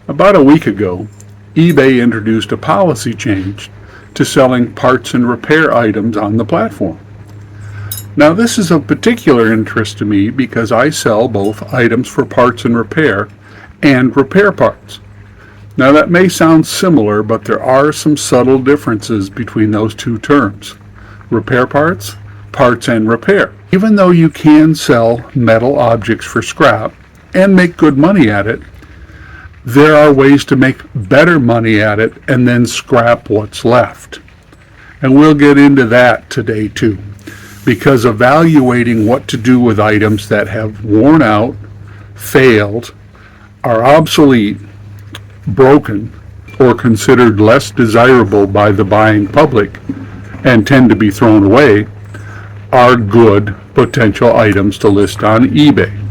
About a week ago, eBay introduced a policy change to selling parts and repair items on the platform. Now, this is of particular interest to me because I sell both items for parts and repair parts. Now, that may sound similar, but there are some subtle differences between those two terms. Repair parts, parts and repair. Even though you can sell metal objects for scrap and make good money at it, there are ways to make better money at it and then scrap what's left. And we'll get into that today too, because evaluating what to do with items that have worn out, failed, are obsolete, broken, or considered less desirable by the buying public and tend to be thrown away are good potential items to list on eBay.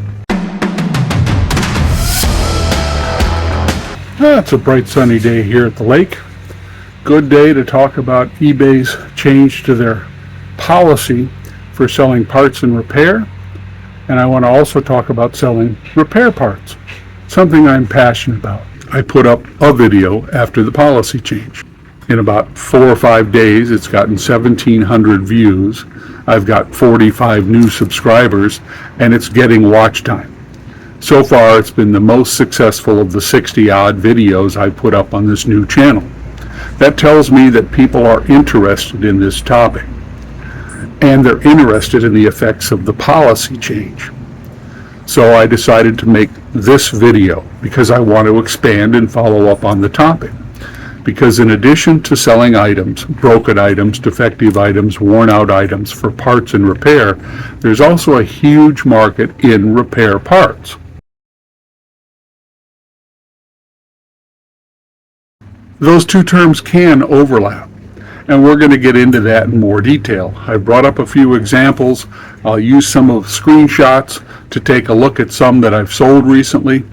It's a bright sunny day here at the lake. Good day to talk about eBay's change to their policy for selling parts and repair. And I want to also talk about selling repair parts, something I'm passionate about. I put up a video after the policy change. In about 4 or 5 days, it's gotten 1,700 views. I've got 45 new subscribers, and it's getting watch time. So far, it's been the most successful of the 60-odd videos I put up on this new channel. That tells me that people are interested in this topic, and they're interested in the effects of the policy change. So I decided to make this video because I want to expand and follow up on the topic. Because in addition to selling items, broken items, defective items, worn out items for parts and repair, there's also a huge market in repair parts. Those two terms can overlap, and we're going to get into that in more detail. I brought up a few examples. I'll use some of the screenshots to take a look at some that I've sold recently,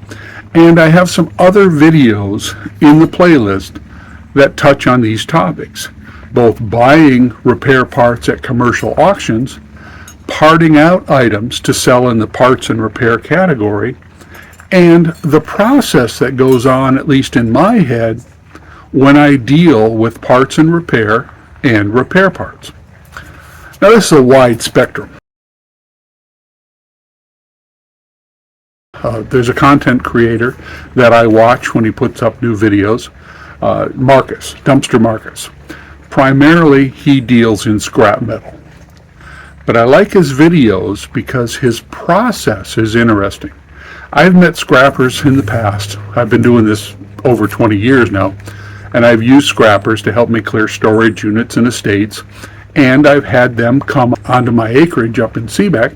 and I have some other videos in the playlist that touch on these topics, both buying repair parts at commercial auctions, parting out items to sell in the parts and repair category, and the process that goes on, at least in my head, when I deal with parts and repair parts. Now, this is a wide spectrum. There's a content creator that I watch when he puts up new videos, Dumpster Marcus. Primarily, he deals in scrap metal. But I like his videos because his process is interesting. I've met scrappers in the past. I've been doing this over 20 years now. And I've used scrappers to help me clear storage units and estates, and I've had them come onto my acreage up in Seabeck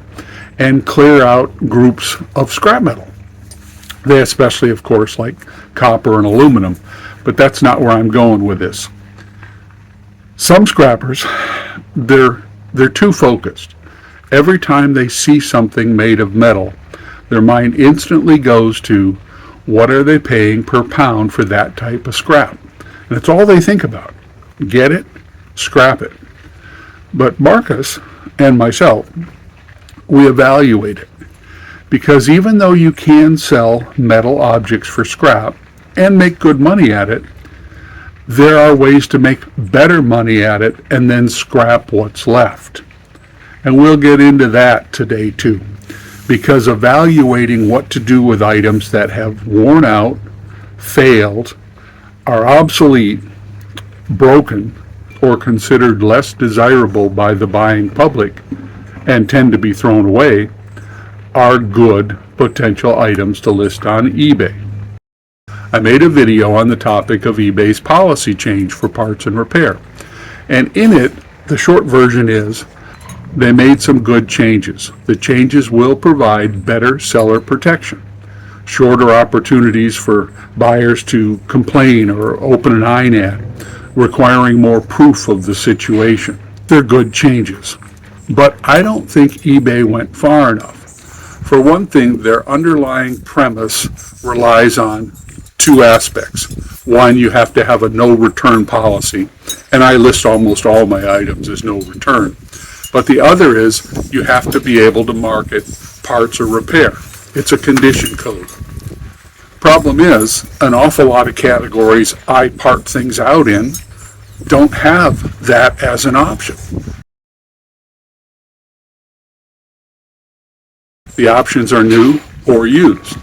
and clear out groups of scrap metal. They especially, of course, like copper and aluminum, but that's not where I'm going with this. Some scrappers, they're too focused. Every time they see something made of metal, their mind instantly goes to, what are they paying per pound for that type of scrap? And it's all they think about. Get it, scrap it. But Marcus and myself, we evaluate it. Because even though you can sell metal objects for scrap and make good money at it, there are ways to make better money at it and then scrap what's left. And we'll get into that today too. Because evaluating what to do with items that have worn out, failed, are obsolete, broken, or considered less desirable by the buying public and tend to be thrown away are good potential items to list on eBay. I made a video on the topic of eBay's policy change for parts and repair. And in it, the short version is, they made some good changes. The changes will provide better seller protection, shorter opportunities for buyers to complain or open an INAD, requiring more proof of the situation. They're good changes. But I don't think eBay went far enough. For one thing, their underlying premise relies on two aspects. One, you have to have a no return policy, and I list almost all my items as no return. But the other is you have to be able to market parts or repair. It's a condition code. Problem is, an awful lot of categories I part things out in don't have that as an option. The options are new or used.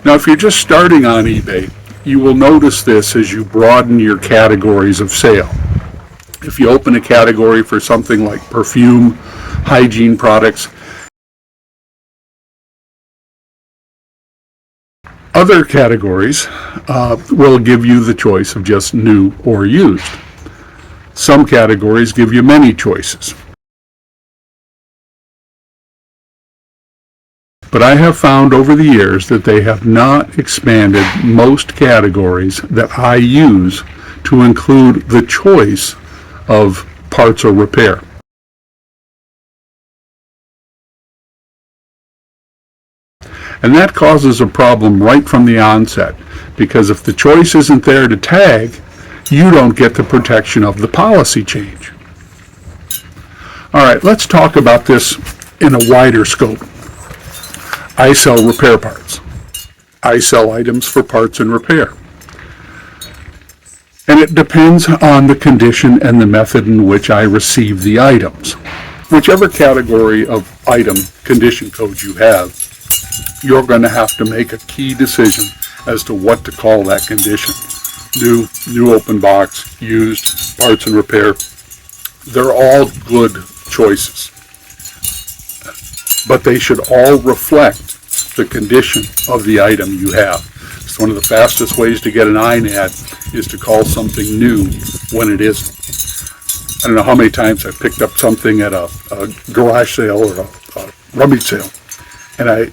Now, if you're just starting on eBay, you will notice this as you broaden your categories of sale. If you open a category for something like perfume, hygiene products, other categories will give you the choice of just new or used. Some categories give you many choices. But I have found over the years that they have not expanded most categories that I use to include the choice of parts or repair. And that causes a problem right from the onset, because if the choice isn't there to tag, you don't get the protection of the policy change. All right, let's talk about this in a wider scope. I sell repair parts. I sell items for parts and repair. And it depends on the condition and the method in which I receive the items. Whichever category of item condition code you have, you're going to have to make a key decision as to what to call that condition. New open box, used, parts and repair. They're all good choices. But they should all reflect the condition of the item you have. It's one of the fastest ways to get an INAD is to call something new when it isn't. I don't know how many times I've picked up something at a garage sale or a rummage sale, and I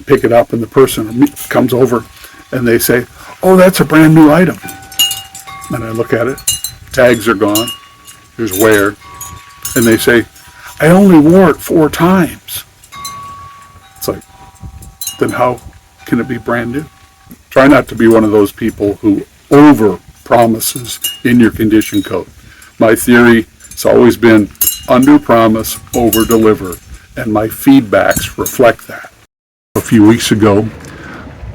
pick it up and the person comes over and they say, "Oh, that's a brand new item." And I look at it, tags are gone, there's wear, and they say, "I only wore it 4 times." It's like, then how can it be brand new? Try not to be one of those people who over promises in your condition code. My theory has always been under promise, over deliver, and my feedbacks reflect that. A few weeks ago,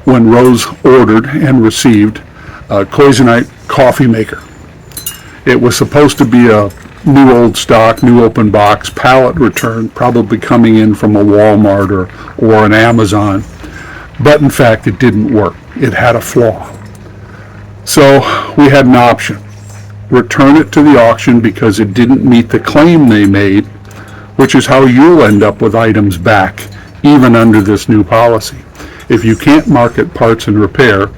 when Rose ordered and received a Koizenite coffee maker, it was supposed to be a new old stock, new open box, pallet return, probably coming in from a Walmart or an Amazon. But in fact, it didn't work. It had a flaw. So we had an option. Return it to the auction because it didn't meet the claim they made, which is how you'll end up with items back, even under this new policy. If you can't market parts and repair,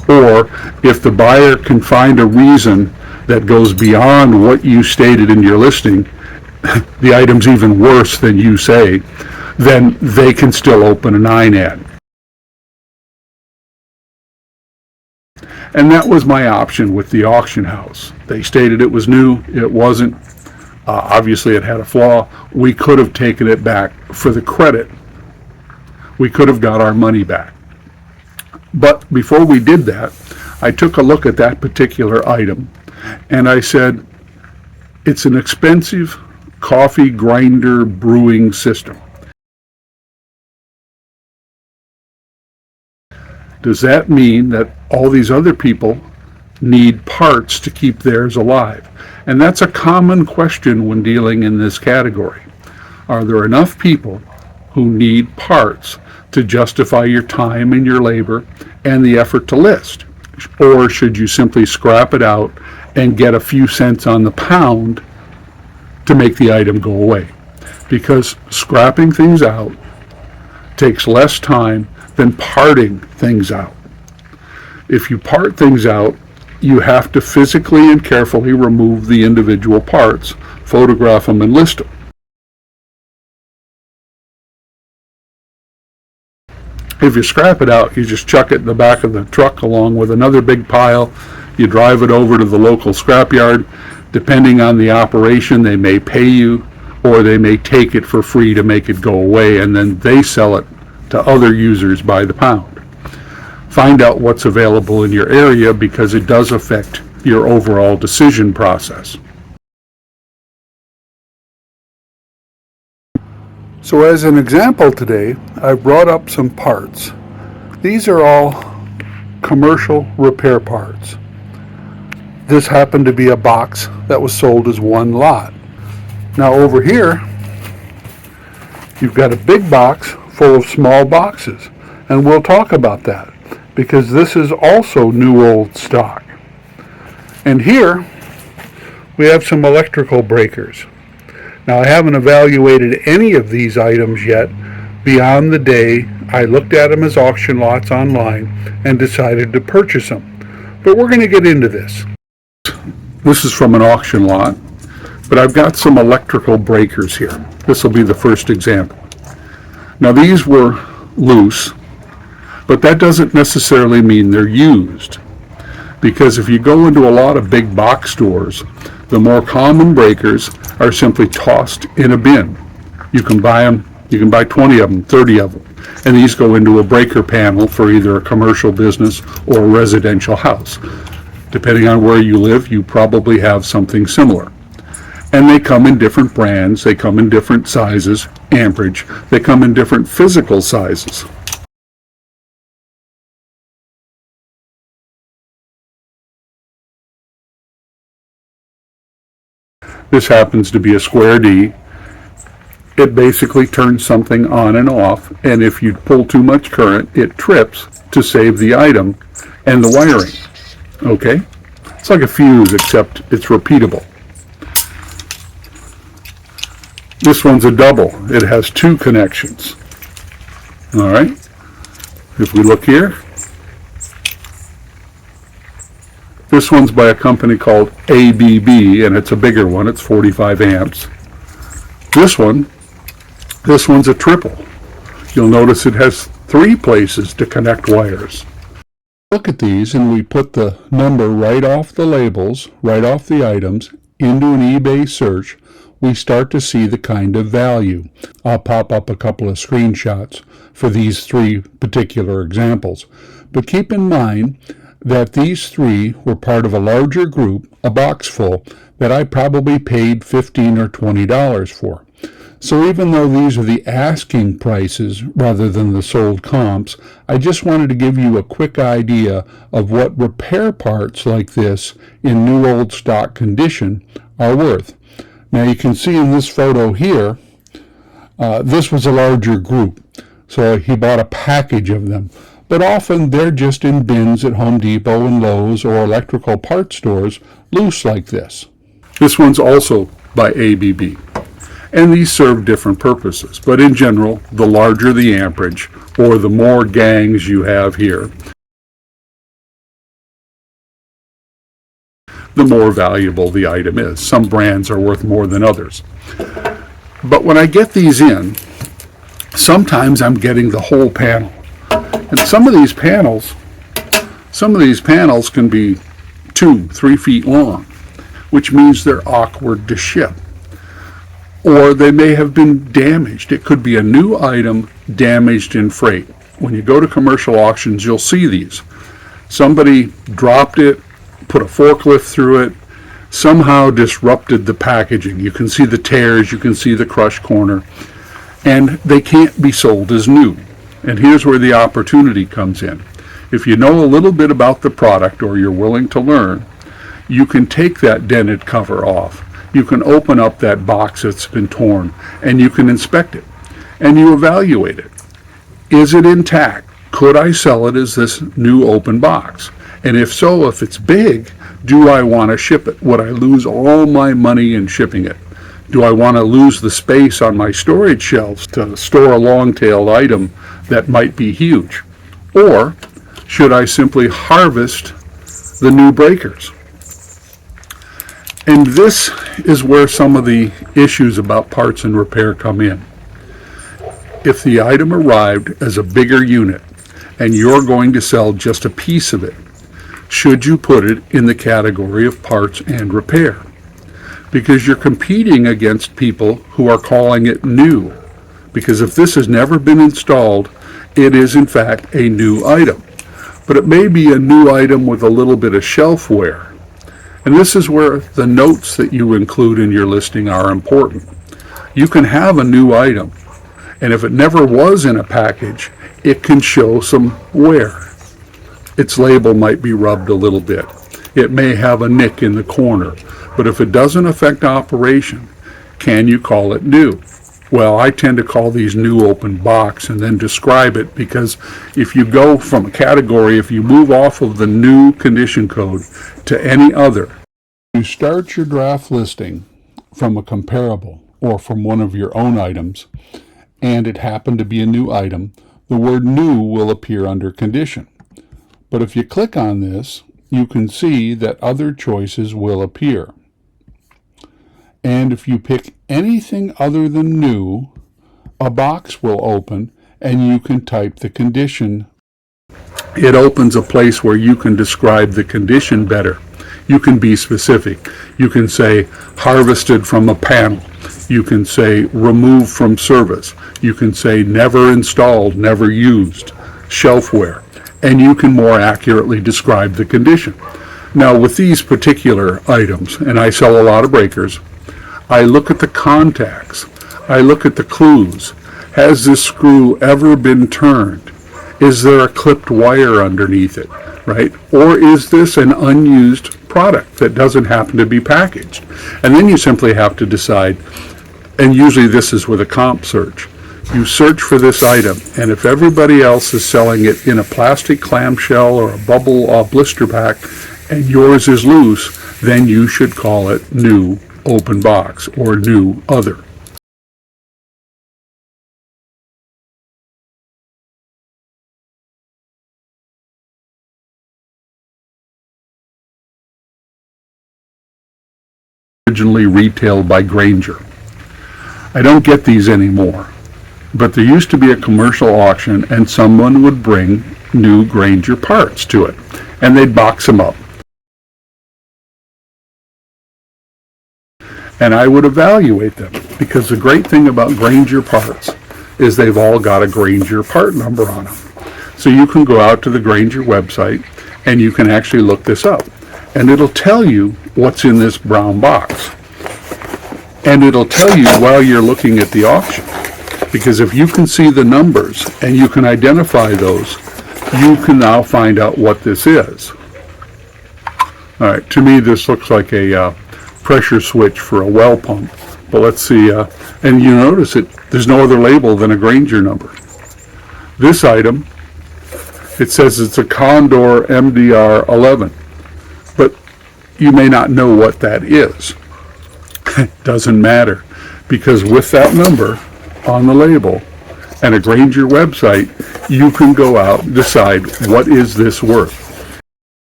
or if the buyer can find a reason that goes beyond what you stated in your listing, the item's even worse than you say, then they can still open an INAD. And that was my option with the auction house. They stated it was new, it wasn't. Obviously it had a flaw. We could have taken it back for the credit. We could have got our money back. But before we did that, I took a look at that particular item and I said, it's an expensive coffee grinder brewing system. Does that mean that all these other people need parts to keep theirs alive? And that's a common question when dealing in this category. Are there enough people who need parts to justify your time and your labor and the effort to list? Or should you simply scrap it out and get a few cents on the pound to make the item go away? Because scrapping things out takes less time than parting things out. If you part things out, you have to physically and carefully remove the individual parts, photograph them, and list them. If you scrap it out, you just chuck it in the back of the truck along with another big pile. You drive it over to the local scrapyard. Depending on the operation, they may pay you or they may take it for free to make it go away, and then they sell it to other users by the pound. Find out what's available in your area because it does affect your overall decision process. So as an example today, I brought up some parts. These are all commercial repair parts. This happened to be a box that was sold as one lot. Now over here, you've got a big box full of small boxes, and we'll talk about that because this is also new old stock. And here we have some electrical breakers. Now I haven't evaluated any of these items yet beyond the day I looked at them as auction lots online and decided to purchase them. But we're going to get into this. This is from an auction lot, but I've got some electrical breakers here. This will be the first example. Now these were loose, but that doesn't necessarily mean they're used. Because if you go into a lot of big box stores, the more common breakers are simply tossed in a bin. You can buy them, you can buy 20 of them, 30 of them, and these go into a breaker panel for either a commercial business or a residential house. Depending on where you live, you probably have something similar. And they come in different brands, they come in different sizes, amperage, they come in different physical sizes. This happens to be a square D. It basically turns something on and off, and if you pull too much current, it trips to save the item and the wiring. Okay? It's like a fuse, except it's repeatable. This one's a double. It has two connections. All right? If we look here, this one's by a company called ABB, and it's a bigger one. It's 45 amps. This one's a triple. You'll notice it has 3 places to connect wires. Look at these, and we put the number right off the labels, right off the items, into an eBay search. We start to see the kind of value. I'll pop up a couple of screenshots for these 3 particular examples. But keep in mind that these 3 were part of a larger group, a box full, that I probably paid $15 or $20 for. So even though these are the asking prices rather than the sold comps, I just wanted to give you a quick idea of what repair parts like this in new old stock condition are worth. Now you can see in this photo here, this was a larger group, so he bought a package of them. But often they're just in bins at Home Depot and Lowe's or electrical parts stores, loose like this. This one's also by ABB. And these serve different purposes, but in general, the larger the amperage, or the more gangs you have here, the more valuable the item is. Some brands are worth more than others. But when I get these in, sometimes I'm getting the whole panel. And some of these panels can be 2-3 feet long, which means they're awkward to ship. Or they may have been damaged. It could be a new item damaged in freight. When you go to commercial auctions, you'll see these. Somebody dropped it, put a forklift through it, somehow disrupted the packaging. You can see the tears, you can see the crushed corner, and they can't be sold as new. And here's where the opportunity comes in. If you know a little bit about the product or you're willing to learn, you can take that dented cover off. You can open up that box that's been torn, and you can inspect it, and you evaluate it. Is it intact? Could I sell it as this new open box? And if so, if it's big, do I want to ship it? Would I lose all my money in shipping it? Do I want to lose the space on my storage shelves to store a long-tailed item that might be huge? Or should I simply harvest the new breakers? And this is where some of the issues about parts and repair come in. If the item arrived as a bigger unit and you're going to sell just a piece of it, should you put it in the category of parts and repair? Because you're competing against people who are calling it new. Because if this has never been installed, it is in fact a new item. But it may be a new item with a little bit of shelf wear. And this is where the notes that you include in your listing are important. You can have a new item, and if it never was in a package, it can show some wear. its label might be rubbed a little bit. It may have a nick in the corner. But if it doesn't affect operation, can you call it new? Well, I tend to call these new open box and then describe it, because if you go from a category, if you move off of the new condition code to any other, you start your draft listing from a comparable or from one of your own items, and it happened to be a new item, the word new will appear under condition. But if you click on this, you can see that other choices will appear. And if you pick anything other than new, a box will open and you can type the condition. It opens a place where you can describe the condition better. You can be specific. You can say harvested from a panel. You can say removed from service. You can say never installed, never used, shelfware. And you can more accurately describe the condition. Now with these particular items, and I sell a lot of breakers, I look at the contacts. I look at the clues. Has this screw ever been turned? Is there a clipped wire underneath it, right? Or is this an unused product that doesn't happen to be packaged? And then you simply have to decide, and usually this is with a comp search. You search for this item, and if everybody else is selling it in a plastic clamshell or a bubble blister pack, and yours is loose, then you should call it new open box or new other. Originally retailed by Grainger. I don't get these anymore, but there used to be a commercial auction and someone would bring new Grainger parts to it and they'd box them up. And I would evaluate them, because the great thing about Grainger parts is they've all got a Grainger part number on them. So you can go out to the Grainger website and you can actually look this up. And it'll tell you what's in this brown box. And it'll tell you while you're looking at the auction. Because if you can see the numbers and you can identify those, you can now find out what this is. All right, to me this looks like a pressure switch for a well pump. But let's see, and you notice there's no other label than a Grainger number. This item, it says it's a Condor MDR 11, but you may not know what that is. It doesn't matter, because with that number on the label and a Grainger website, you can go out and decide what is this worth.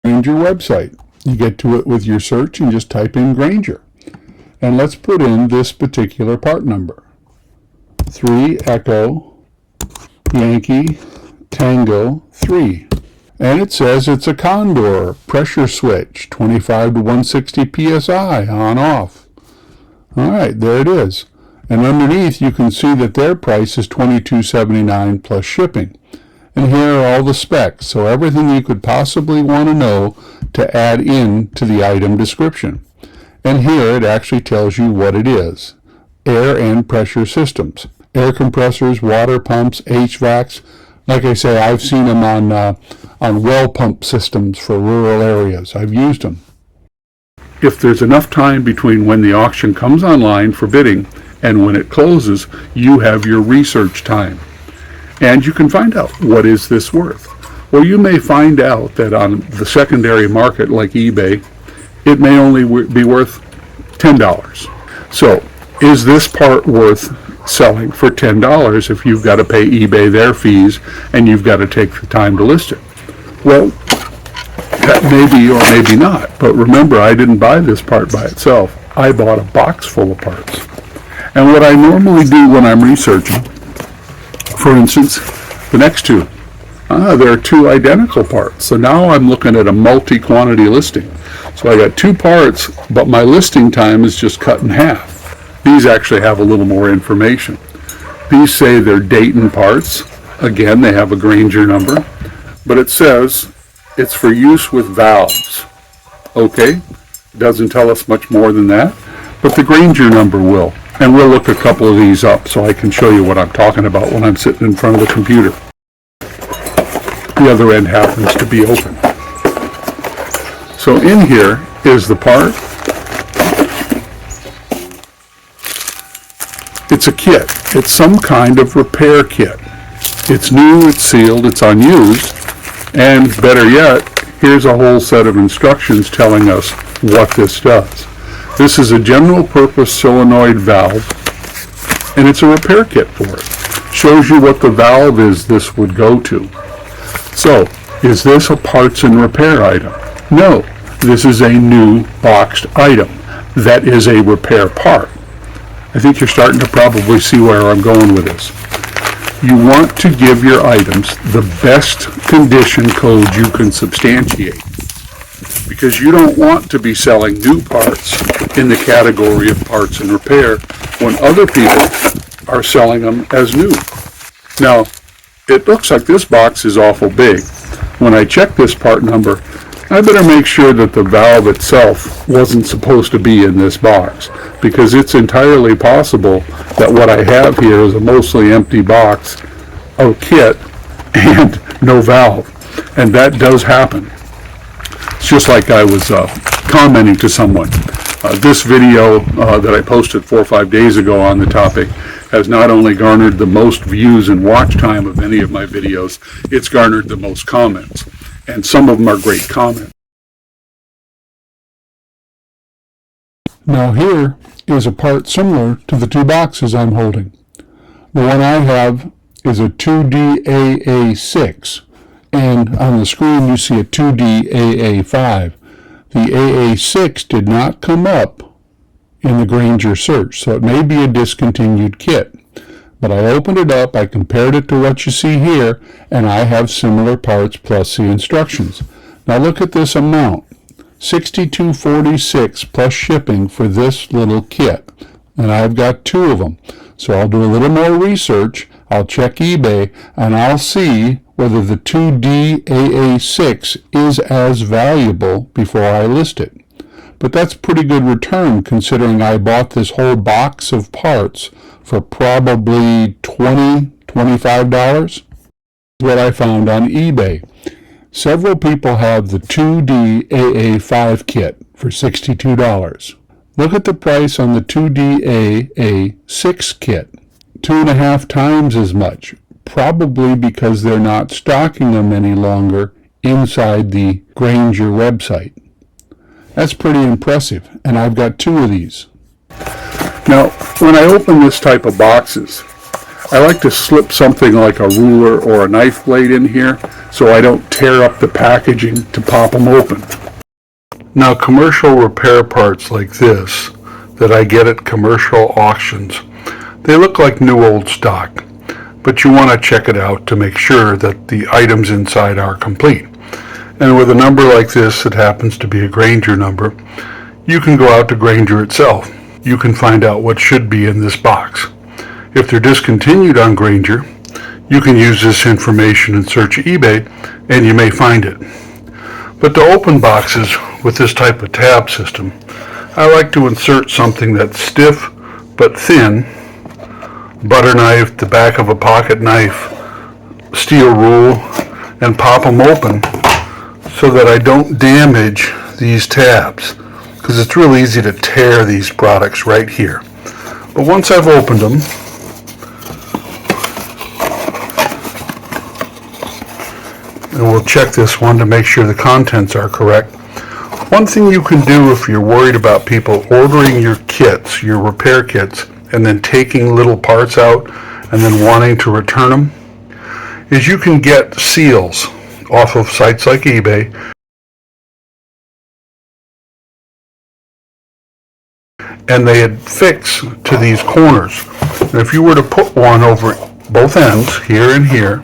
Grainger website. You get to it with your search and just type in Grainger. And let's put in this particular part number. 3 Echo Yankee Tango 3. And it says it's a Condor pressure switch, 25 to 160 psi on off. All right, there it is. And underneath you can see that their price is $22.79 plus shipping. And here are all the specs, so everything you could possibly want to know to add in to the item description. And here it actually tells you what it is. Air and pressure systems. Air compressors, water pumps, HVACs. Like I say, I've seen them on well pump systems for rural areas. I've used them. If there's enough time between when the auction comes online for bidding and when it closes, you have your research time. And you can find out, what is this worth? Well, you may find out that on the secondary market like eBay, it may only be worth $10. So, is this part worth selling for $10 if you've got to pay eBay their fees and you've got to take the time to list it? Well, that may be or maybe not. But remember, I didn't buy this part by itself. I bought a box full of parts. And what I normally do when I'm researching, for instance, the next two. There are two identical parts. So now I'm looking at a multi-quantity listing. So I got two parts, but my listing time is just cut in half. These actually have a little more information. These say they're Dayton parts. Again, they have a Grainger number. But it says it's for use with valves. Okay, doesn't tell us much more than that. But the Grainger number will. And we'll look a couple of these up so I can show you what I'm talking about when I'm sitting in front of the computer. The other end happens to be open. So in here is the part. It's a kit. It's some kind of repair kit. It's new, it's sealed, it's unused, and better yet, here's a whole set of instructions telling us what this does. This is a general purpose solenoid valve, and it's a repair kit for it. Shows you what the valve is this would go to. So, is this a parts and repair item? No, this is a new boxed item that is a repair part. I think you're starting to probably see where I'm going with this. You want to give your items the best condition code you can substantiate, because you don't want to be selling new parts in the category of parts and repair when other people are selling them as new. Now, it looks like this box is awful big. When I check this part number, I better make sure that the valve itself wasn't supposed to be in this box, because it's entirely possible that what I have here is a mostly empty box of kit and no valve. And that does happen. It's just like I was commenting to someone. This video that I posted 4 or 5 days ago on the topic has not only garnered the most views and watch time of any of my videos, it's garnered the most comments. And some of them are great comments. Now here is a part similar to the two boxes I'm holding. The one I have is a 2D AA6, and on the screen you see a 2D AA5. The AA6 did not come up in the Grainger search, so it may be a discontinued kit. But I opened it up, I compared it to what you see here, and I have similar parts plus the instructions. Now look at this amount, $62.46 plus shipping for this little kit. And I've got 2 of them. So I'll do a little more research, I'll check eBay, and I'll see whether the 2D AA6 is as valuable before I list it. But that's pretty good return considering I bought this whole box of parts for probably $20, $25. What I found on eBay. Several people have the 2D AA5 kit for $62. Look at the price on the 2D AA6 kit. 2.5 times as much, probably because they're not stocking them any longer inside the Grainger website. That's pretty impressive, and I've got 2 of these. Now, when I open this type of boxes, I like to slip something like a ruler or a knife blade in here so I don't tear up the packaging to pop them open. Now, commercial repair parts like this that I get at commercial auctions, they look like new old stock, but you want to check it out to make sure that the items inside are complete. And with a number like this that happens to be a Grainger number, you can go out to Grainger itself. You can find out what should be in this box. If they're discontinued on Grainger, you can use this information and search eBay, and you may find it. But to open boxes with this type of tab system, I like to insert something that's stiff but thin, butter knife, the back of a pocket knife, steel rule, and pop them open so that I don't damage these tabs, because it's real easy to tear these products right here. But once I've opened them, and we'll check this one to make sure the contents are correct. One thing you can do if you're worried about people ordering your kits, your repair kits, and then taking little parts out and then wanting to return them, is you can get seals off of sites like eBay and they affix to these corners. And if you were to put one over both ends, here and here,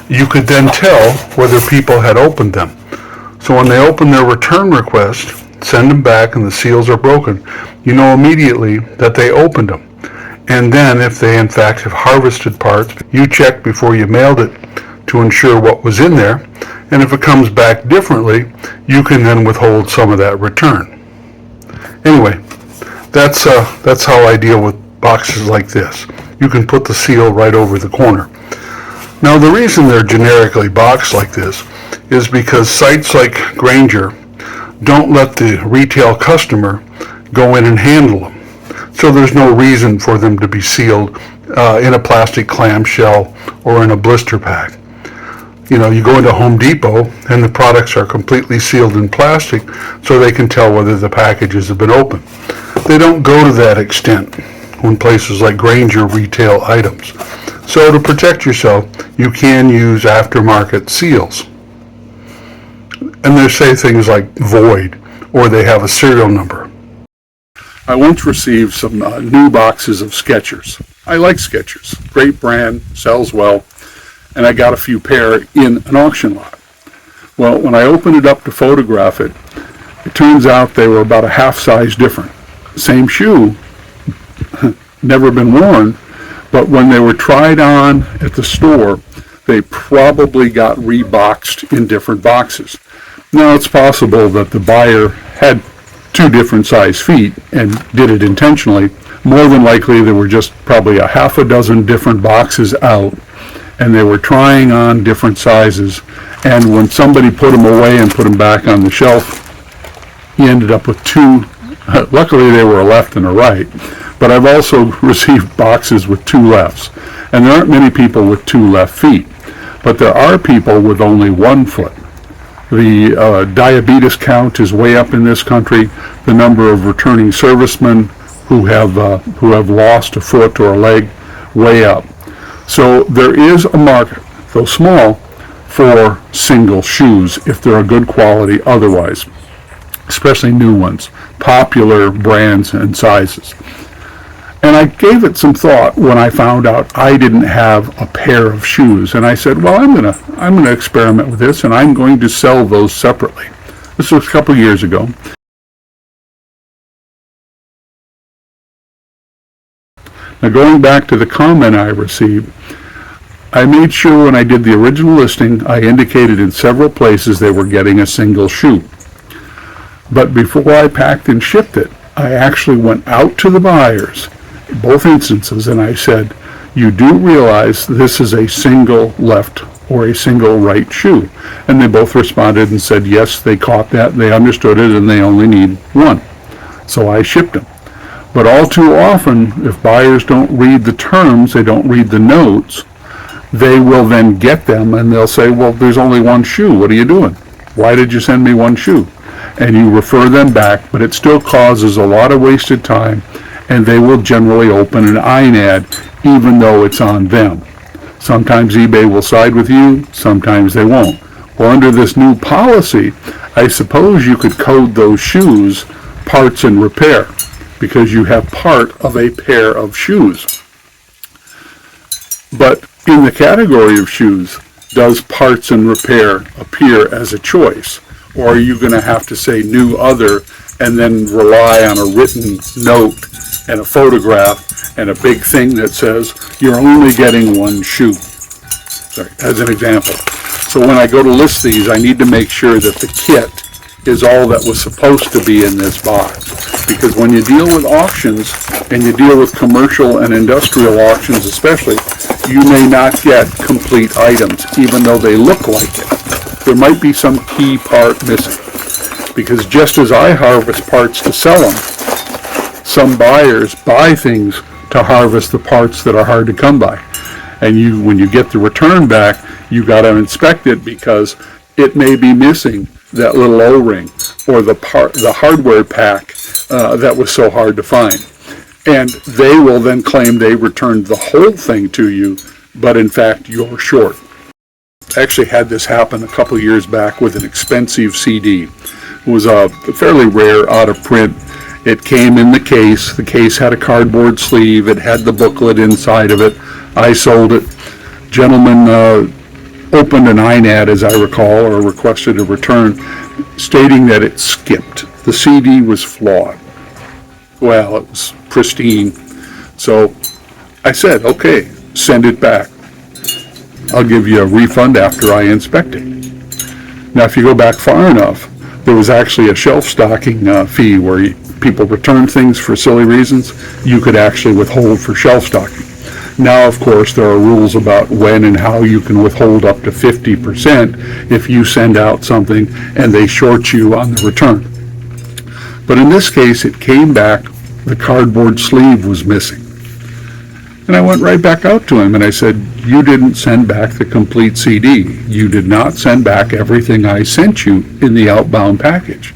you could then tell whether people had opened them. So when they open their return request, send them back and the seals are broken, you know immediately that they opened them. And then if they in fact have harvested parts, you check before you mailed it to ensure what was in there, and if it comes back differently, you can then withhold some of that return. Anyway, that's how I deal with boxes like this. You can put the seal right over the corner. Now, the reason they're generically boxed like this is because sites like Grainger don't let the retail customer go in and handle them. So there's no reason for them to be sealed in a plastic clamshell or in a blister pack. You know, you go into Home Depot and the products are completely sealed in plastic so they can tell whether the packages have been opened. They don't go to that extent when places like Grainger retail items. So to protect yourself, you can use aftermarket seals. And they say things like void, or they have a serial number. I once received some new boxes of Skechers. I like Skechers. Great brand, sells well, and I got a few pair in an auction lot. Well, when I opened it up to photograph it, it turns out they were about a half size different. Same shoe, never been worn, but when they were tried on at the store, they probably got reboxed in different boxes. Now, it's possible that the buyer had two different size feet and did it intentionally. More than likely, there were just probably a half a dozen different boxes out, and they were trying on different sizes. And when somebody put them away and put them back on the shelf, he ended up with two. Luckily, they were a left and a right. But I've also received boxes with two lefts. And there aren't many people with two left feet. But there are people with only 1 foot. The diabetes count is way up in this country. The number of returning servicemen who have lost a foot or a leg, way up. So there is a market, though small, for single shoes if they're a good quality otherwise, especially new ones, popular brands and sizes. And I gave it some thought when I found out I didn't have a pair of shoes. And I said, well, I'm gonna experiment with this, and I'm going to sell those separately. This was a couple years ago. Now, going back to the comment I received, I made sure when I did the original listing, I indicated in several places they were getting a single shoe. But before I packed and shipped it, I actually went out to the buyers, in both instances, and I said, you do realize this is a single left or a single right shoe? And they both responded and said, yes, they caught that, they understood it, and they only need one. So I shipped them. But all too often, if buyers don't read the terms, they don't read the notes, they will then get them and they'll say, well, there's only one shoe. What are you doing? Why did you send me one shoe? And you refer them back, but it still causes a lot of wasted time, and they will generally open an INAD even though it's on them. Sometimes eBay will side with you, sometimes they won't. Well, under this new policy, I suppose you could code those shoes parts and repair, because you have part of a pair of shoes. But in the category of shoes, does parts and repair appear as a choice? Or are you going to have to say new other and then rely on a written note and a photograph and a big thing that says you're only getting one shoe? Sorry, as an example. So when I go to list these, I need to make sure that the kit is all that was supposed to be in this box. Because when you deal with auctions, and you deal with commercial and industrial auctions especially, you may not get complete items, even though they look like it. There might be some key part missing. Because just as I harvest parts to sell them, some buyers buy things to harvest the parts that are hard to come by. And when you get the return back, you got to inspect it because it may be missing that little O-ring or the hardware pack that was so hard to find. And they will then claim they returned the whole thing to you, but in fact you're short. I actually had this happen a couple years back with an expensive CD. It was a fairly rare, out of print. It came in the case. The case had a cardboard sleeve. It had the booklet inside of it. I sold it. Gentleman opened an INAD, as I recall, or requested a return, stating that it skipped. The CD was flawed. Well, it was pristine. So I said, okay, send it back. I'll give you a refund after I inspect it. Now, if you go back far enough, there was actually a shelf stocking fee where people return things for silly reasons. You could actually withhold for shelf stocking. Now, of course, there are rules about when and how you can withhold up to 50% if you send out something and they short you on the return. But in this case, it came back, the cardboard sleeve was missing. And I went right back out to him and I said, you didn't send back the complete CD. You did not send back everything I sent you in the outbound package.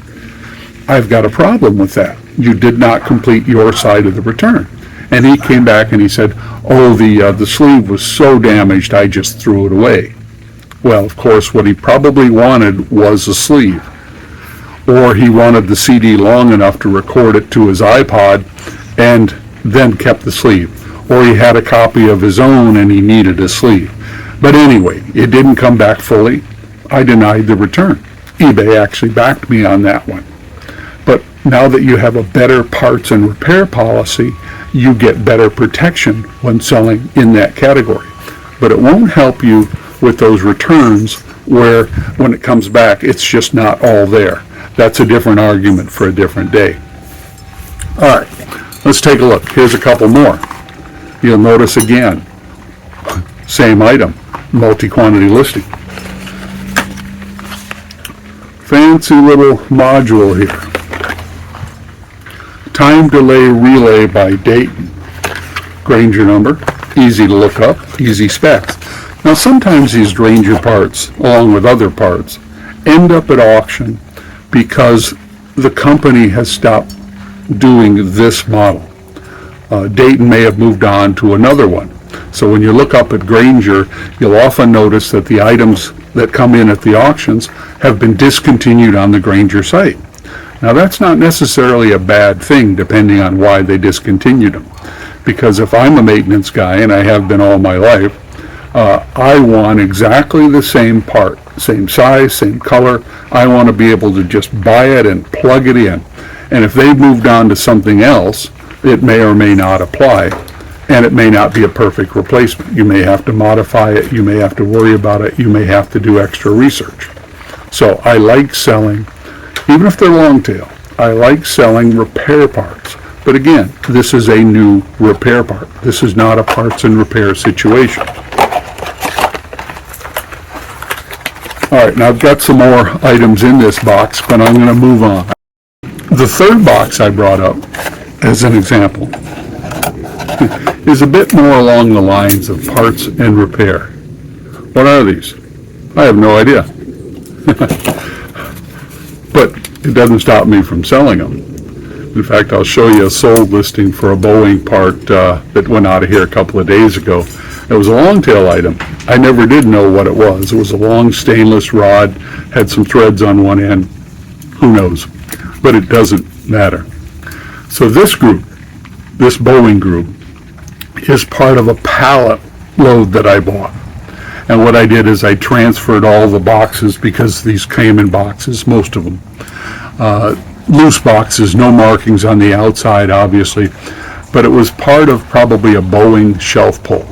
I've got a problem with that. You did not complete your side of the return. And he came back and he said, oh, the sleeve was so damaged, I just threw it away. Well, of course, what he probably wanted was a sleeve. Or he wanted the CD long enough to record it to his iPod and then kept the sleeve. Or he had a copy of his own and he needed a sleeve. But anyway, it didn't come back fully. I denied the return. eBay actually backed me on that one. But now that you have a better parts and repair policy, you get better protection when selling in that category. But it won't help you with those returns where when it comes back, it's just not all there. That's a different argument for a different day. All right, let's take a look. Here's a couple more. You'll notice again, same item, multi-quantity listing. Fancy little module here. Time delay relay by Dayton. Grainger number, easy to look up, easy specs. Now sometimes these Grainger parts, along with other parts, end up at auction because the company has stopped doing this model. Dayton may have moved on to another one. So when you look up at Grainger, you'll often notice that the items that come in at the auctions have been discontinued on the Grainger site. Now that's not necessarily a bad thing depending on why they discontinued them. Because if I'm a maintenance guy, and I have been all my life, I want exactly the same part, same size, same color. I want to be able to just buy it and plug it in. And if they've moved on to something else, it may or may not apply, and it may not be a perfect replacement. You may have to modify it, you may have to worry about it, you may have to do extra research. So I like selling, even if they're long tail, I like selling repair parts. But again, this is a new repair part. This is not a parts and repair situation. All right, now I've got some more items in this box, but I'm going to move on. The third box I brought up as an example is a bit more along the lines of parts and repair. What are these? I have no idea. But it doesn't stop me from selling them. In fact, I'll show you a sold listing for a Boeing part that went out of here a couple of days ago. It was a long tail item. I never did know what it was. It was a long stainless rod, had some threads on one end. Who knows? But it doesn't matter. So this group, this Boeing group, is part of a pallet load that I bought. And what I did is I transferred all the boxes, because these came in boxes, most of them. Loose boxes, no markings on the outside, obviously. But it was part of probably a Boeing shelf pull.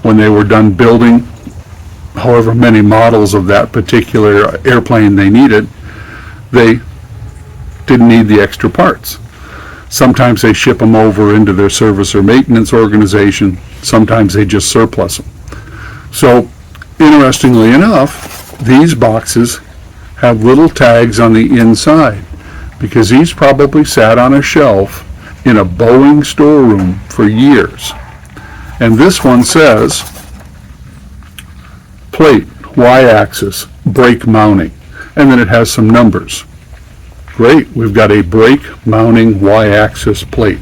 When they were done building however many models of that particular airplane they needed, they didn't need the extra parts. Sometimes they ship them over into their service or maintenance organization. Sometimes they just surplus them. So, interestingly enough, these boxes have little tags on the inside, because these probably sat on a shelf in a Boeing storeroom for years. And this one says, plate, y-axis, brake mounting. And then it has some numbers. Great, we've got a brake mounting y-axis plate.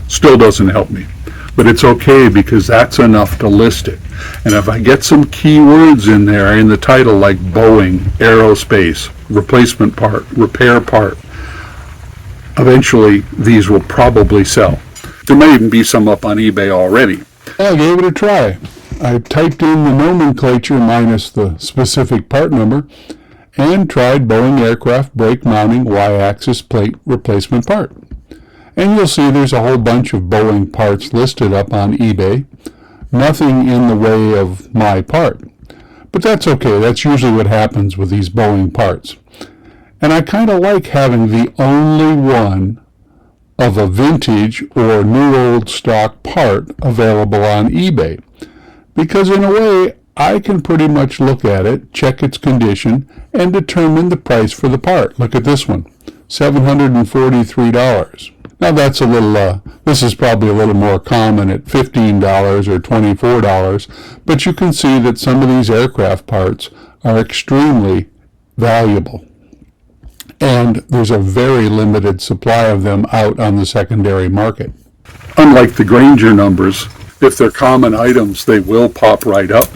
Still doesn't help me, but it's okay because that's enough to list it. And if I get some keywords in there in the title like Boeing, Aerospace, replacement part, repair part, eventually these will probably sell. There may even be some up on eBay already. I gave it a try. I typed in the nomenclature minus the specific part number and tried Boeing aircraft brake mounting y-axis plate replacement part. And you'll see there's a whole bunch of Boeing parts listed up on eBay. Nothing in the way of my part. But that's okay. That's usually what happens with these Boeing parts. And I kind of like having the only one of a vintage or new old stock part available on eBay. Because in a way, I can pretty much look at it, check its condition, and determine the price for the part. Look at this one, $743. Now that's a little, this is probably a little more common at $15 or $24, but you can see that some of these aircraft parts are extremely valuable. And there's a very limited supply of them out on the secondary market. Unlike the Grainger numbers, if they're common items, they will pop right up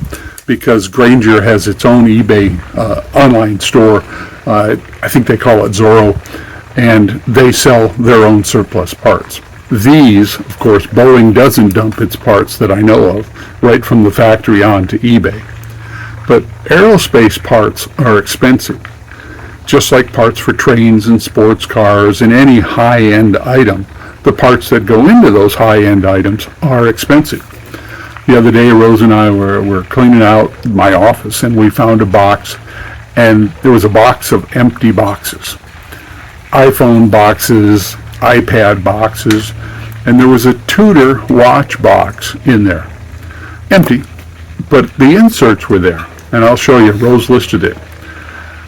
because Grainger has its own eBay online store. I think they call it Zorro, and they sell their own surplus parts. These, of course, Boeing doesn't dump its parts that I know of right from the factory onto eBay. But aerospace parts are expensive, just like parts for trains and sports cars and any high-end item. The parts that go into those high-end items are expensive. The other day, Rose and I were cleaning out my office, and we found a box, and there was a box of empty boxes. iPhone boxes, iPad boxes, and there was a Tudor watch box in there. Empty, but the inserts were there, and I'll show you. Rose listed it.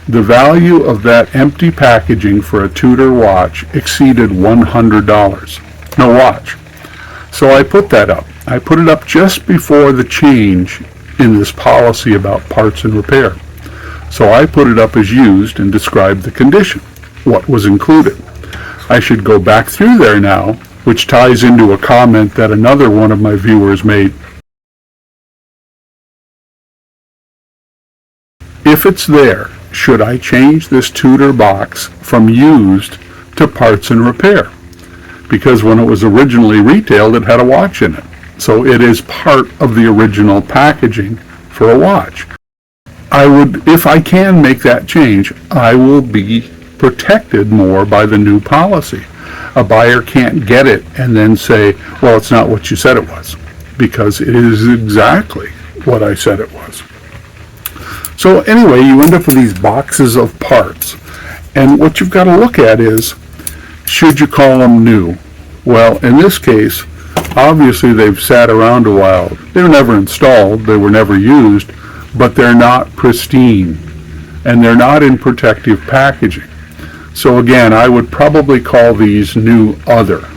The value of that empty packaging for a Tudor watch exceeded $100. No watch. So I put that up. I put it up just before the change in this policy about parts and repair. So I put it up as used and described the condition, what was included. I should go back through there now, which ties into a comment that another one of my viewers made. If it's there, should I change this Tudor box from used to parts and repair? Because when it was originally retailed, it had a watch in it. So it is part of the original packaging for a watch. I would, if I can make that change, I will be protected more by the new policy. A buyer can't get it and then say, well, it's not what you said it was, because it is exactly what I said it was. So anyway, you end up with these boxes of parts, and what you've got to look at is, should you call them new? Well, in this case, obviously they've sat around a while. They were never installed, they were never used, but they're not pristine, and they're not in protective packaging. So again, I would probably call these new other.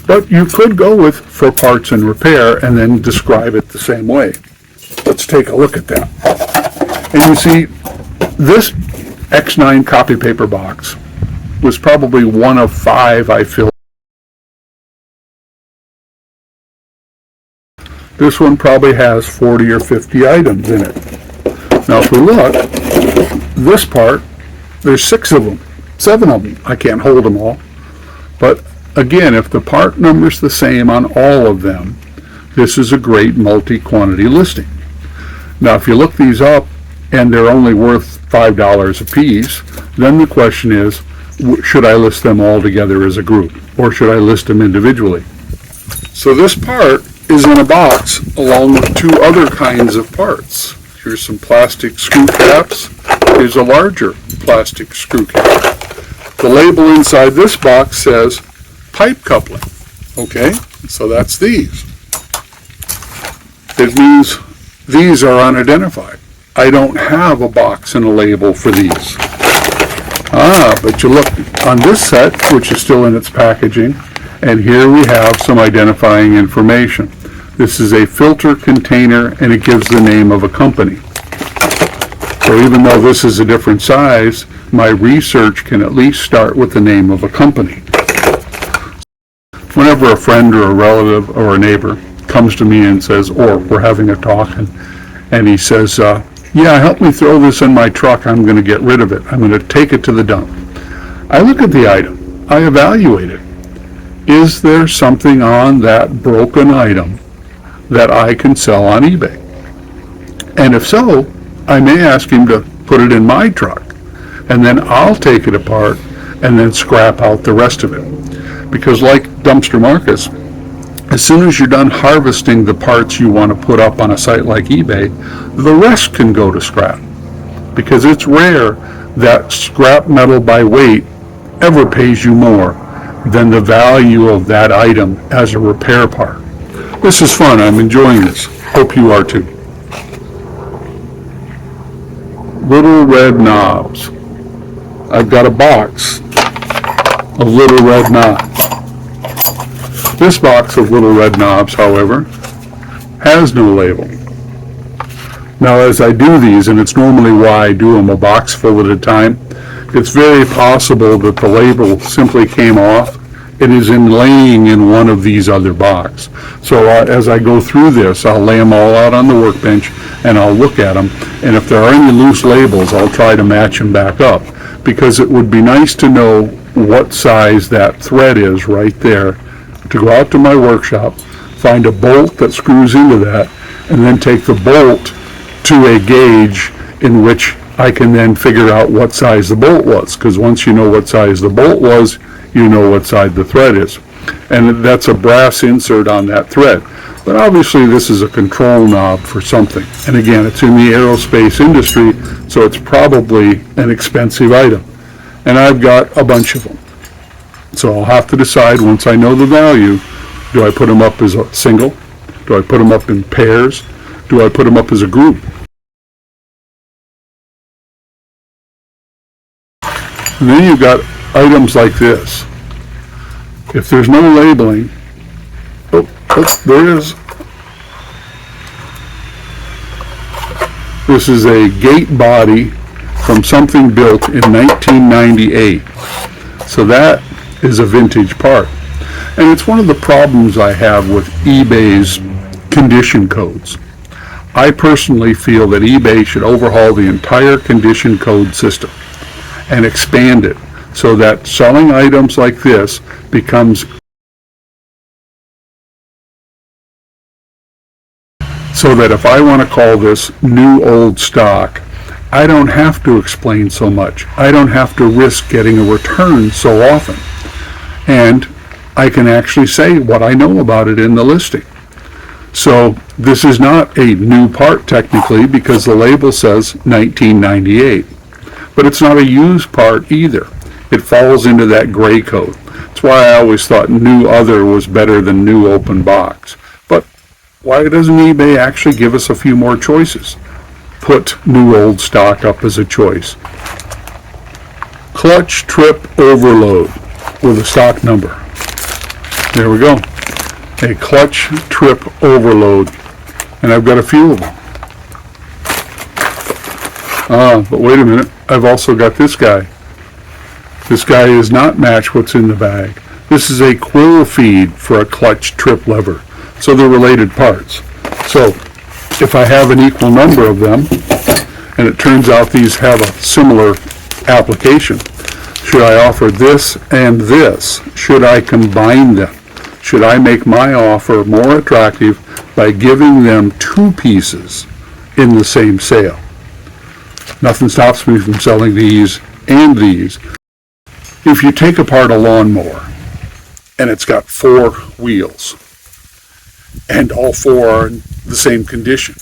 But you could go with for parts and repair and then describe it the same way. Let's take a look at that. And you see, this X9 copy paper box was probably one of 5 I filled. This one probably has 40 or 50 items in it. Now if we look, this part, there's 6 of them, 7 of them. I can't hold them all. But again, if the part number's the same on all of them, this is a great multi-quantity listing. Now if you look these up and they're only worth $5 a piece, then the question is, should I list them all together as a group, or should I list them individually? So this part is in a box along with 2 other kinds of parts. Here's some plastic screw caps. Here's a larger plastic screw cap. The label inside this box says pipe coupling. Okay, so that's these. It means these are unidentified. I don't have a box and a label for these. But you look on this set, which is still in its packaging, and here we have some identifying information. This is a filter container, and it gives the name of a company. So even though this is a different size, my research can at least start with the name of a company. Whenever a friend or a relative or a neighbor comes to me and says, or we're having a talk, and he says, yeah, help me throw this in my truck, I'm going to get rid of it. I'm going to take it to the dump. I look at the item. I evaluate it. Is there something on that broken item that I can sell on eBay? And if so, I may ask him to put it in my truck, and then I'll take it apart and then scrap out the rest of it. Because like Dumpster Marcus, as soon as you're done harvesting the parts you want to put up on a site like eBay, the rest can go to scrap. Because it's rare that scrap metal by weight ever pays you more than the value of that item as a repair part. This is fun. I'm enjoying this. Hope you are too. Little red knobs. I've got a box of little red knobs. This box of little red knobs, however, has no label. Now, as I do these, and it's normally why I do them a box full at a time, it's very possible that the label simply came off. It is laying in one of these other boxes. So as I go through this, I'll lay them all out on the workbench and I'll look at them. And if there are any loose labels, I'll try to match them back up, because it would be nice to know what size that thread is right there, to go out to my workshop, find a bolt that screws into that, and then take the bolt to a gauge in which I can then figure out what size the bolt was, because once you know what size the bolt was, you know what side the thread is. And that's a brass insert on that thread. But obviously this is a control knob for something. And again, it's in the aerospace industry, so it's probably an expensive item. And I've got a bunch of them. So I'll have to decide once I know the value, do I put them up as a single? Do I put them up in pairs? Do I put them up as a group? And then you've got items like this. If there's no labeling, there is. This is a gate body from something built in 1998. So that is a vintage part. And it's one of the problems I have with eBay's condition codes. I personally feel that eBay should overhaul the entire condition code system and expand it so that selling items like this becomes, so that if I want to call this new old stock, I don't have to explain so much. I don't have to risk getting a return so often. And I can actually say what I know about it in the listing. So this is not a new part technically, because the label says 1998. But it's not a used part either. It falls into that gray code. That's why I always thought new other was better than new open box. But why doesn't eBay actually give us a few more choices? Put new old stock up as a choice. Clutch trip overload with a stock number. There we go. A clutch trip overload. And I've got a few of them. But wait a minute. I've also got this guy. This guy is not match what's in the bag. This is a quill feed for a clutch trip lever. So they're related parts. So if I have an equal number of them, and it turns out these have a similar application, should I offer this and this? Should I combine them? Should I make my offer more attractive by giving them two pieces in the same sale? Nothing stops me from selling these and these. If you take apart a lawnmower and it's got 4 wheels and all 4 are in the same condition,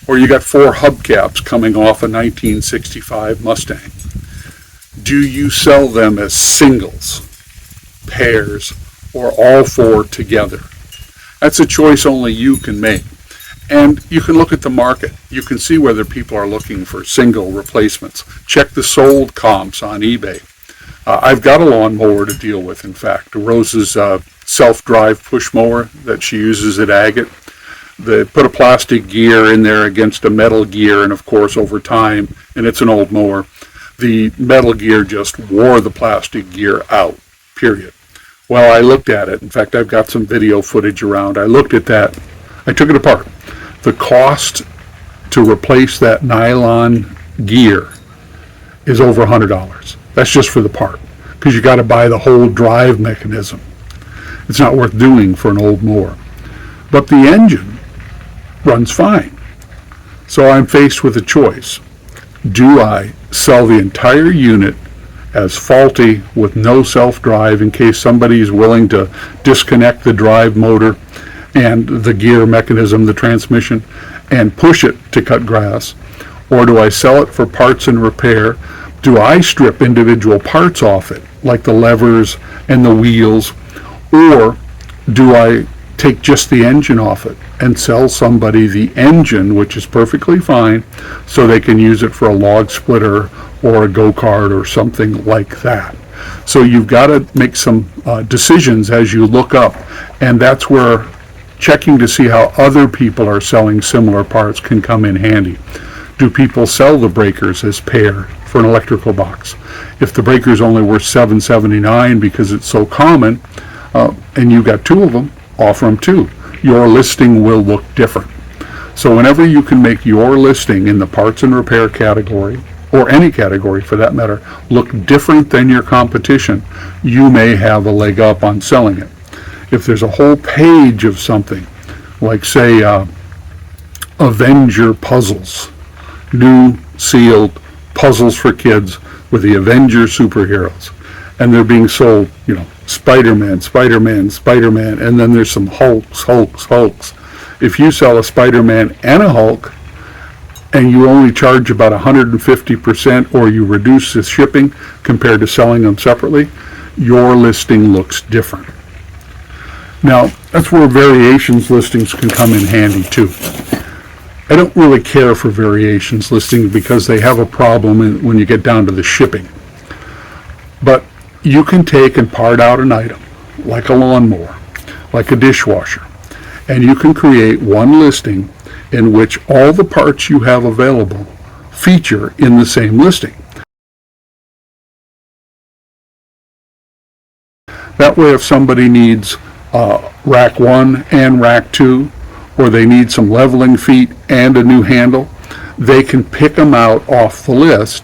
or you got 4 hubcaps coming off a 1965 Mustang, do you sell them as singles, pairs, or all 4 together? That's a choice only you can make. And you can look at the market. You can see whether people are looking for single replacements. Check the sold comps on eBay. I've got a lawnmower to deal with, in fact. Rose's self-drive push mower that she uses at Agate. They put a plastic gear in there against a metal gear, and of course over time, and it's an old mower, the metal gear just wore the plastic gear out, period. Well, I looked at it. In fact, I've got some video footage around. I looked at that. I took it apart. The cost to replace that nylon gear is over $100. That's just for the part, because you got to buy the whole drive mechanism. It's not worth doing for an old mower. But the engine runs fine. So I'm faced with a choice. Do I sell the entire unit as faulty with no self-drive in case somebody is willing to disconnect the drive motor and the gear mechanism, the transmission, and push it to cut grass? Or do I sell it for parts and repair, Do I strip individual parts off it, like the levers and the wheels, or do I take just the engine off it and sell somebody the engine, which is perfectly fine, so they can use it for a log splitter or a go-kart or something like that? So you've got to make some decisions as you look up, and that's where checking to see how other people are selling similar parts can come in handy. Do people sell the breakers as pair for an electrical box? If the breaker's only worth $7.79 because it's so common, and you got two of them, offer them two. Your listing will look different. So whenever you can make your listing in the parts and repair category, or any category for that matter, look different than your competition, you may have a leg up on selling it. If there's a whole page of something, like say Avenger puzzles, new sealed puzzles for kids with the Avenger superheroes, and they're being sold, Spider-Man, Spider-Man, Spider-Man, and then there's some Hulks. If you sell a Spider-Man and a Hulk, and you only charge about 150%, or you reduce the shipping compared to selling them separately, your listing looks different. Now, that's where variations listings can come in handy too. I don't really care for variations listings because they have a problem when you get down to the shipping. But you can take and part out an item, like a lawnmower, like a dishwasher, and you can create one listing in which all the parts you have available feature in the same listing. That way, if somebody needs rack 1 and rack 2, or they need some leveling feet and a new handle, they can pick them out off the list.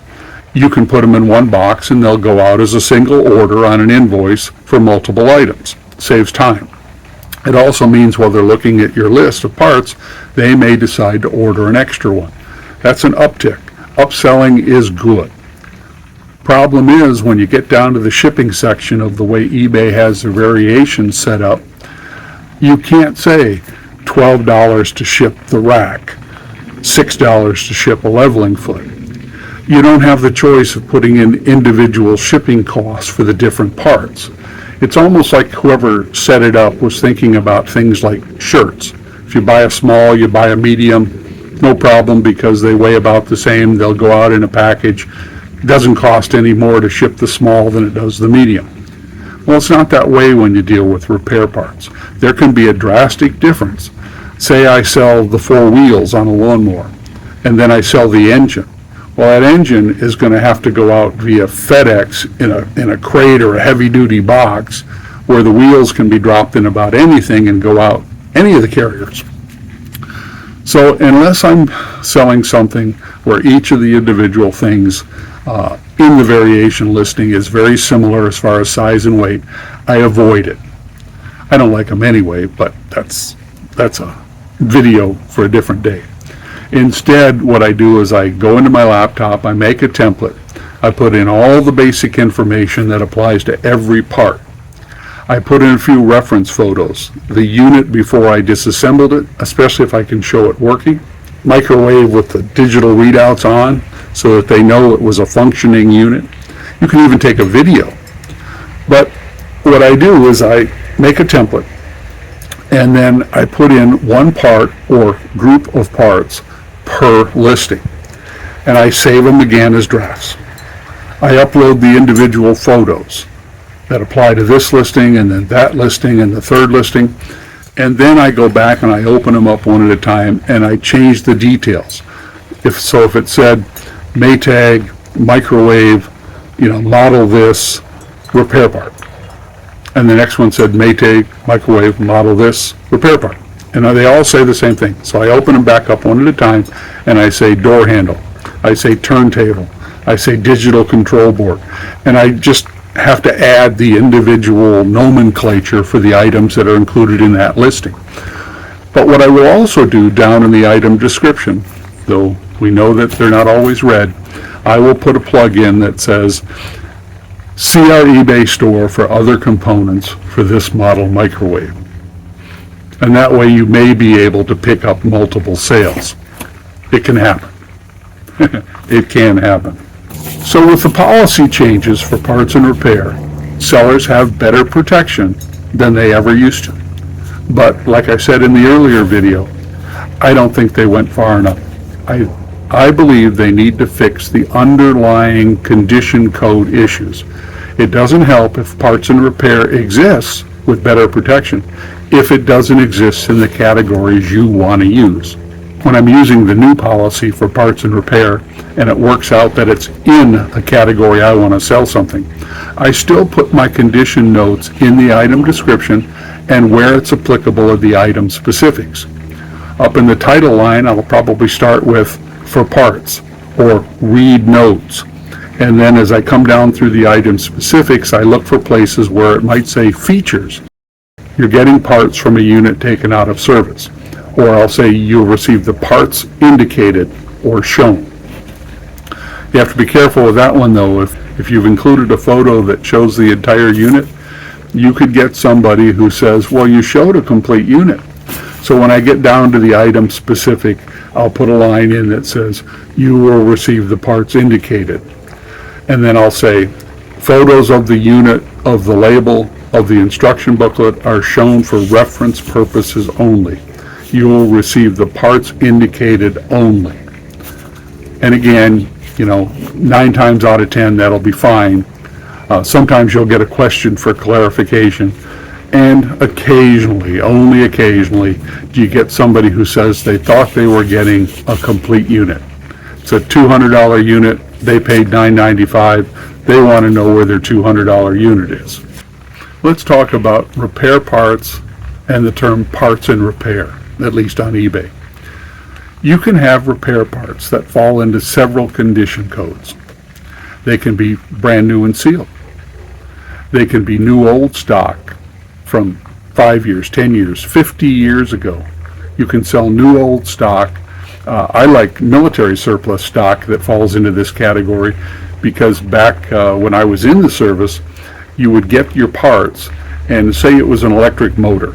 You can put them in one box and they'll go out as a single order on an invoice for multiple items. Saves time. It also means while they're looking at your list of parts, they may decide to order an extra one. That's an uptick. Upselling is good. Problem is, when you get down to the shipping section of the way eBay has the variations set up, you can't say $12 to ship the rack, $6 to ship a leveling foot. You don't have the choice of putting in individual shipping costs for the different parts. It's almost like whoever set it up was thinking about things like shirts. If you buy a small, you buy a medium, no problem because they weigh about the same. They'll go out in a package. It doesn't cost any more to ship the small than it does the medium. Well, it's not that way when you deal with repair parts. There can be a drastic difference. Say I sell the 4 wheels on a lawnmower, and then I sell the engine. Well, that engine is going to have to go out via FedEx in a crate or a heavy-duty box, where the wheels can be dropped in about anything and go out any of the carriers. So unless I'm selling something where each of the individual things in the variation listing is very similar as far as size and weight, I avoid it. I don't like them anyway, but that's a video for a different day. Instead, what I do is I go into my laptop, I make a template, I put in all the basic information that applies to every part. I put in a few reference photos, the unit before I disassembled it, especially if I can show it working, microwave with the digital readouts on so that they know it was a functioning unit. You can even take a video. But what I do is I make a template, and then I put in one part or group of parts per listing, and I save them again as drafts. I upload the individual photos that apply to this listing and then that listing and the third listing, and then I go back and I open them up one at a time and I change the details. If it said Maytag, microwave, model this, repair part, and the next one said Maytag, microwave, model this, repair part. And they all say the same thing. So I open them back up one at a time, and I say door handle, I say turntable, I say digital control board, and I just have to add the individual nomenclature for the items that are included in that listing. But what I will also do down in the item description, though we know that they're not always read, I will put a plug in that says, see our eBay store for other components for this model microwave. And that way you may be able to pick up multiple sales. It can happen. It can happen. So with the policy changes for parts and repair, sellers have better protection than they ever used to. But like I said in the earlier video, I don't think they went far enough. I believe they need to fix the underlying condition code issues. It doesn't help if parts and repair exists with better protection if it doesn't exist in the categories you want to use. When I'm using the new policy for parts and repair and it works out that it's in the category I want to sell something, I still put my condition notes in the item description and where it's applicable of the item specifics. Up in the title line, I'll probably start with for parts or read notes. And then as I come down through the item specifics, I look for places where it might say features. You're getting parts from a unit taken out of service. Or I'll say you'll receive the parts indicated or shown. You have to be careful with that one though. If you've included a photo that shows the entire unit, you could get somebody who says, well, you showed a complete unit. So when I get down to the item specific, I'll put a line in that says, you will receive the parts indicated. And then I'll say, photos of the unit, of the label, of the instruction booklet are shown for reference purposes only. You will receive the parts indicated only. And again, 9 times out of 10, that'll be fine. Sometimes you'll get a question for clarification. And occasionally, only occasionally, do you get somebody who says they thought they were getting a complete unit. It's a $200 unit, they paid $995, they want to know where their $200 unit is. Let's talk about repair parts and the term parts and repair, at least on eBay. You can have repair parts that fall into several condition codes. They can be brand new and sealed. They can be new old stock from 5 years, 10 years, 50 years ago. You can sell new old stock. I like military surplus stock that falls into this category because back when I was in the service, you would get your parts and say it was an electric motor.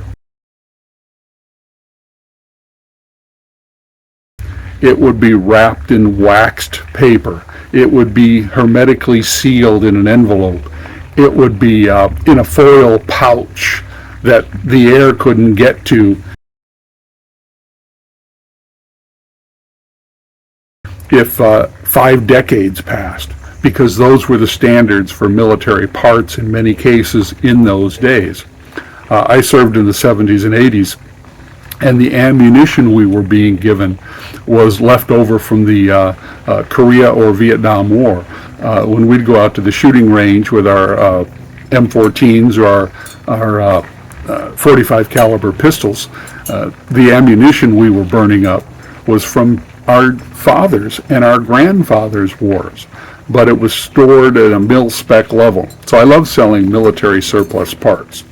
It would be wrapped in waxed paper. It would be hermetically sealed in an envelope. It would be in a foil pouch that the air couldn't get to. If 5 decades passed, because those were the standards for military parts in many cases in those days. I served in the 70s and 80s, and the ammunition we were being given was left over from the Korea or Vietnam War. When we'd go out to the shooting range with our M14s or our 45 caliber pistols, the ammunition we were burning up was from our fathers and our grandfathers' wars, but it was stored at a mil-spec level. So I love selling military surplus parts.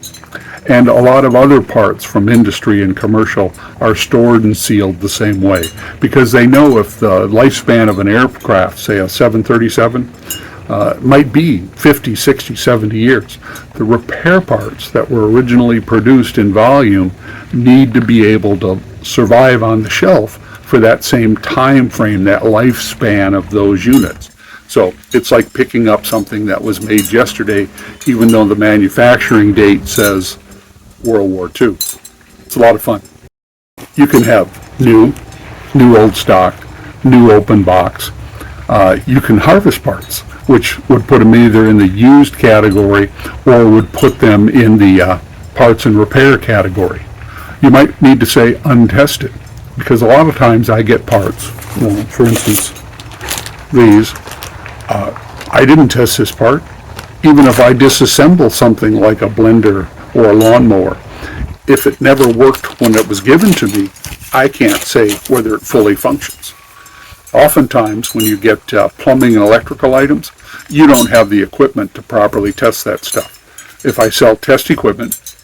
And a lot of other parts from industry and commercial are stored and sealed the same way because they know if the lifespan of an aircraft, say a 737, might be 50, 60, 70 years. The repair parts that were originally produced in volume need to be able to survive on the shelf for that same time frame, that lifespan of those units. So it's like picking up something that was made yesterday, even though the manufacturing date says World War II. It's a lot of fun. You can have new old stock, new open box. You can harvest parts, which would put them either in the used category or would put them in the parts and repair category. You might need to say untested, because a lot of times I get parts. Well, for instance, these. I didn't test this part. Even if I disassemble something like a blender or a lawnmower, if it never worked when it was given to me, I can't say whether it fully functions. Oftentimes, when you get plumbing and electrical items, you don't have the equipment to properly test that stuff. If I sell test equipment,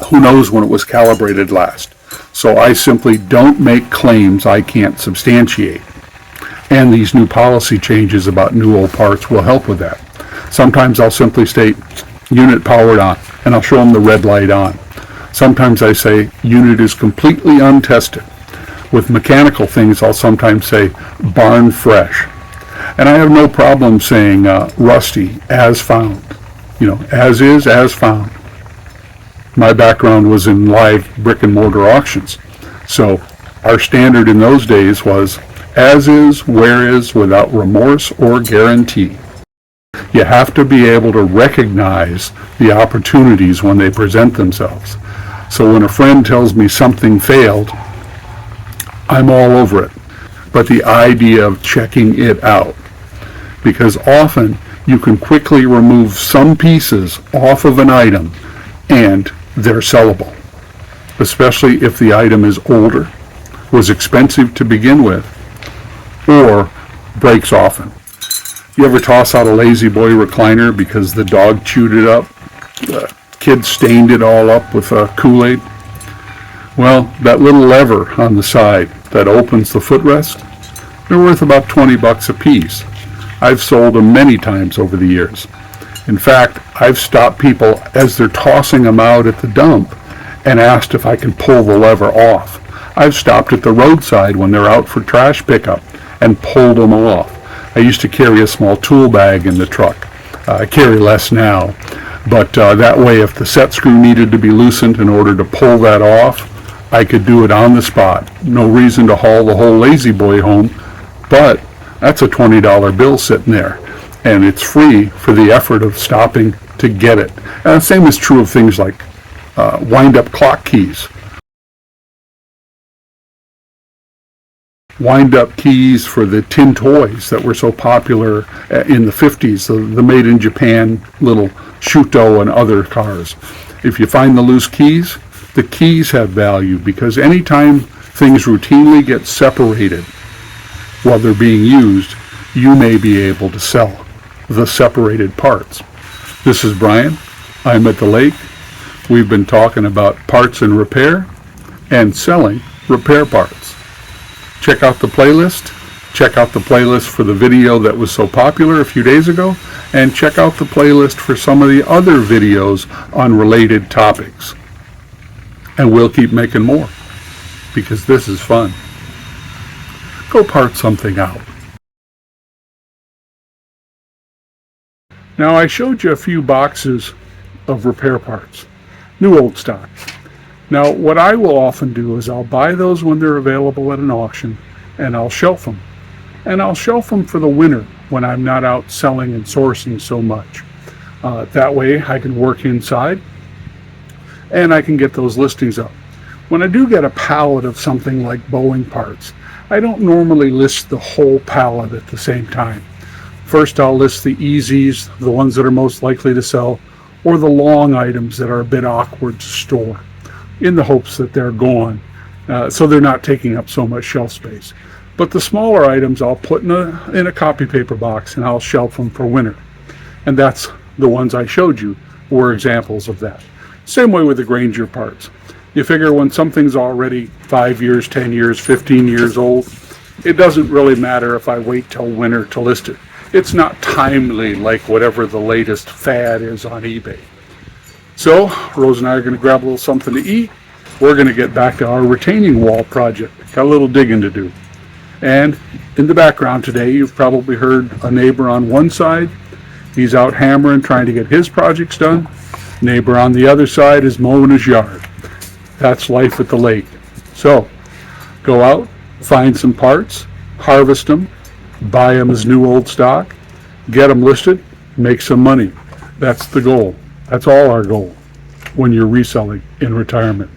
who knows when it was calibrated last? So I simply don't make claims I can't substantiate. And these new policy changes about new old parts will help with that. Sometimes I'll simply state unit powered on, and I'll show them the red light on. Sometimes I say unit is completely untested. With mechanical things, I'll sometimes say barn fresh. And I have no problem saying rusty, as found. As is, as found. My background was in live brick and mortar auctions. So our standard in those days was as is, where is, without remorse or guarantee. You have to be able to recognize the opportunities when they present themselves. So when a friend tells me something failed, I'm all over it. But the idea of checking it out, because often you can quickly remove some pieces off of an item and they're sellable, especially if the item is older, was expensive to begin with, or breaks often. You ever toss out a Lazy Boy recliner because the dog chewed it up? The kid stained it all up with Kool-Aid? Well, that little lever on the side that opens the footrest, they're worth about 20 bucks a piece. I've sold them many times over the years. In fact, I've stopped people as they're tossing them out at the dump and asked if I can pull the lever off. I've stopped at the roadside when they're out for trash pickup and pulled them off. I used to carry a small tool bag in the truck. I carry less now, but that way if the set screw needed to be loosened in order to pull that off, I could do it on the spot. No reason to haul the whole Lazy Boy home, but that's a $20 bill sitting there, and it's free for the effort of stopping to get it. And the same is true of things like wind-up clock keys. Wind-up keys for the tin toys that were so popular in the 50s, the made in Japan little Shuto and other cars. If you find the loose keys, the keys have value, because anytime things routinely get separated while they're being used, you may be able to sell the separated parts. This is Brian. I'm at the lake. We've been talking about parts and repair and selling repair parts. Check out the playlist. Check out the playlist for the video that was so popular a few days ago, and check out the playlist for some of the other videos on related topics. And we'll keep making more, because this is fun. Go part something out. Now, I showed you a few boxes of repair parts, new old stock. Now, what I will often do is I'll buy those when they're available at an auction, and I'll shelf them. And I'll shelf them for the winter when I'm not out selling and sourcing so much. That way I can work inside and I can get those listings up. When I do get a pallet of something like Boeing parts, I don't normally list the whole pallet at the same time. First, I'll list the easies, the ones that are most likely to sell, or the long items that are a bit awkward to store, in the hopes that they're gone, so they're not taking up so much shelf space. But the smaller items I'll put in a copy paper box, and I'll shelf them for winter. And that's the ones I showed you were examples of that. Same way with the Grainger parts. You figure when something's already 5 years, 10 years, 15 years old, it doesn't really matter if I wait till winter to list it. It's not timely like whatever the latest fad is on eBay. So Rose and I are going to grab a little something to eat. We're going to get back to our retaining wall project. Got a little digging to do. And in the background today, you've probably heard a neighbor on one side. He's out hammering, trying to get his projects done. Neighbor on the other side is mowing his yard. That's life at the lake. So go out, find some parts, harvest them, buy them as new old stock, get them listed, make some money. That's the goal. That's all our goal when you're reselling in retirement.